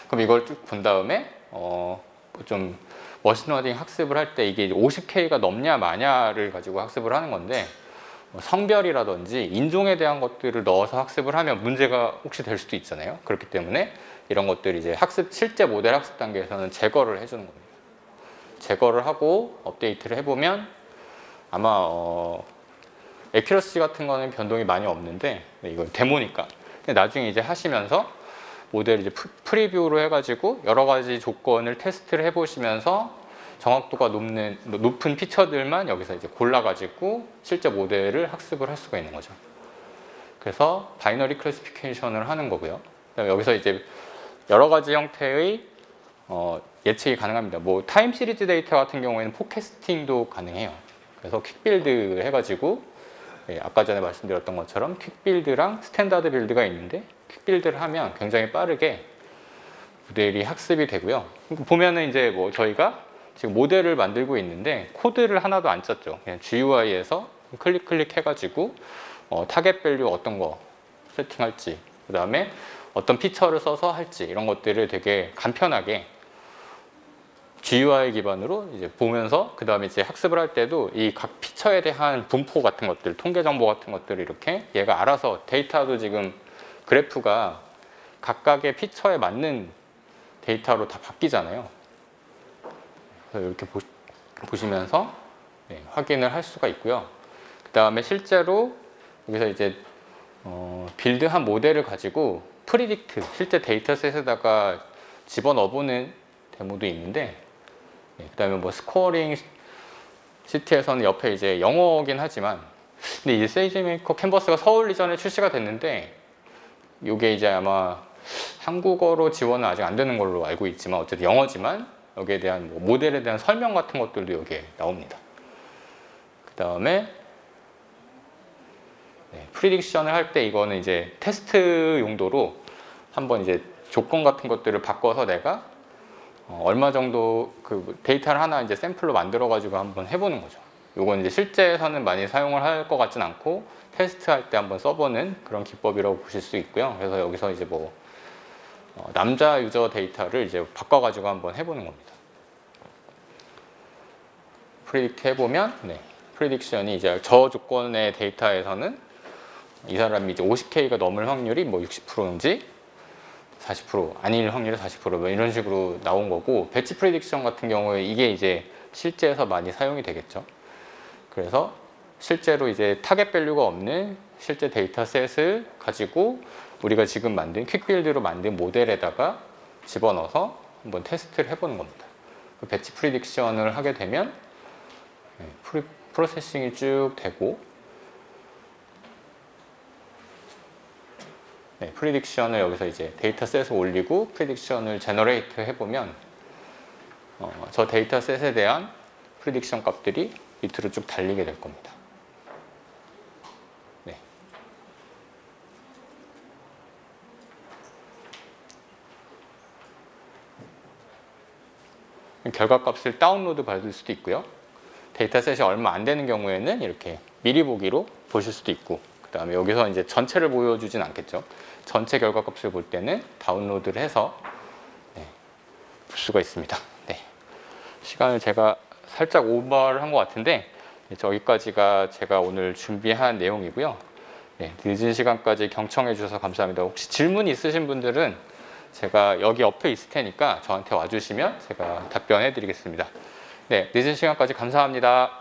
A: 그럼 이걸 쭉 본 다음에 좀 머신러닝 학습을 할 때 이게 50K가 넘냐 마냐를 가지고 학습을 하는 건데 성별이라든지 인종에 대한 것들을 넣어서 학습을 하면 문제가 혹시 될 수도 있잖아요. 그렇기 때문에 이런 것들이 이제 실제 모델 학습 단계에서는 제거를 해주는 겁니다. 제거를 하고 업데이트를 해보면 아마 애큐러시 같은 거는 변동이 많이 없는데 이건 데모니까 근데 나중에 이제 하시면서 모델 이제 프리뷰로 해가지고 여러 가지 조건을 테스트를 해보시면서 정확도가 높은 피처들만 여기서 이제 골라가지고 실제 모델을 학습을 할 수가 있는 거죠. 그래서 바이너리 클래시피케이션을 하는 거고요. 여기서 이제 여러 가지 형태의 예측이 가능합니다. 뭐 타임 시리즈 데이터 같은 경우에는 포캐스팅도 가능해요. 그래서 퀵빌드 해가지고 아까 전에 말씀드렸던 것처럼 퀵빌드랑 스탠다드 빌드가 있는데 퀵빌드를 하면 굉장히 빠르게 모델이 학습이 되고요. 보면은 이제 뭐 저희가 지금 모델을 만들고 있는데 코드를 하나도 안 짰죠. 그냥 GUI에서 클릭 해가지고 타겟 밸류 어떤 거 세팅할지, 그 다음에 어떤 피처를 써서 할지 이런 것들을 되게 간편하게 GUI 기반으로 이제 보면서 그 다음에 이제 학습을 할 때도 이 각 피처에 대한 분포 같은 것들, 통계 정보 같은 것들을 이렇게 얘가 알아서 데이터도 지금 그래프가 각각의 피처에 맞는 데이터로 다 바뀌잖아요. 그래서 이렇게 보시면서 확인을 할 수가 있고요. 그 다음에 실제로 여기서 이제 빌드한 모델을 가지고 프리딕트, 실제 데이터셋에다가 집어넣어보는 데모도 있는데 그 다음에 뭐 스코어링 시트에서는 옆에 이제 영어긴 하지만 근데 이제 세이지메이커 캔버스가 서울 이전에 출시가 됐는데 이게 이제 아마 한국어로 지원은 아직 안 되는 걸로 알고 있지만 어쨌든 영어지만 여기에 대한 뭐 모델에 대한 설명 같은 것들도 여기에 나옵니다. 그 다음에 프리딕션을 할 때 이거는 이제 테스트 용도로 한번 이제 조건 같은 것들을 바꿔서 내가 얼마 정도 그 데이터를 하나 이제 샘플로 만들어 가지고 한번 해보는 거죠. 요건 이제 실제에서는 많이 사용을 할 것 같진 않고 테스트할 때 한번 써보는 그런 기법이라고 보실 수 있고요. 그래서 여기서 이제 뭐 남자 유저 데이터를 이제 바꿔가지고 한번 해보는 겁니다. 프리딕트 해보면 프리딕션이 이제 저 조건의 데이터에서는 이 사람이 이제 50K가 넘을 확률이 뭐 60%인지 40% 아닐 확률이 40% 뭐 이런 식으로 나온 거고 배치 프리딕션 같은 경우에 이게 이제 실제에서 많이 사용이 되겠죠. 그래서 실제로 이제 타겟 밸류가 없는 실제 데이터셋을 가지고 우리가 지금 만든 퀵빌드로 만든 모델에다가 집어넣어서 한번 테스트를 해보는 겁니다. 그 배치 프리딕션을 하게 되면 프로세싱이 쭉 되고 프리딕션을 여기서 이제 데이터셋을 올리고 프리딕션을 제너레이트 해보면 저 데이터셋에 대한 프리딕션 값들이 밑으로 쭉 달리게 될 겁니다. 결과값을 다운로드 받을 수도 있고요. 데이터셋이 얼마 안 되는 경우에는 이렇게 미리 보기로 보실 수도 있고 그 다음에 여기서 이제 전체를 보여주진 않겠죠. 전체 결과값을 볼 때는 다운로드를 해서 볼 수가 있습니다. 시간을 제가 살짝 오버를 한 것 같은데 저기까지가 제가 오늘 준비한 내용이고요. 늦은 시간까지 경청해 주셔서 감사합니다. 혹시 질문 있으신 분들은 제가 여기 옆에 있을 테니까 저한테 와주시면 제가 답변해 드리겠습니다. 늦은 시간까지 감사합니다.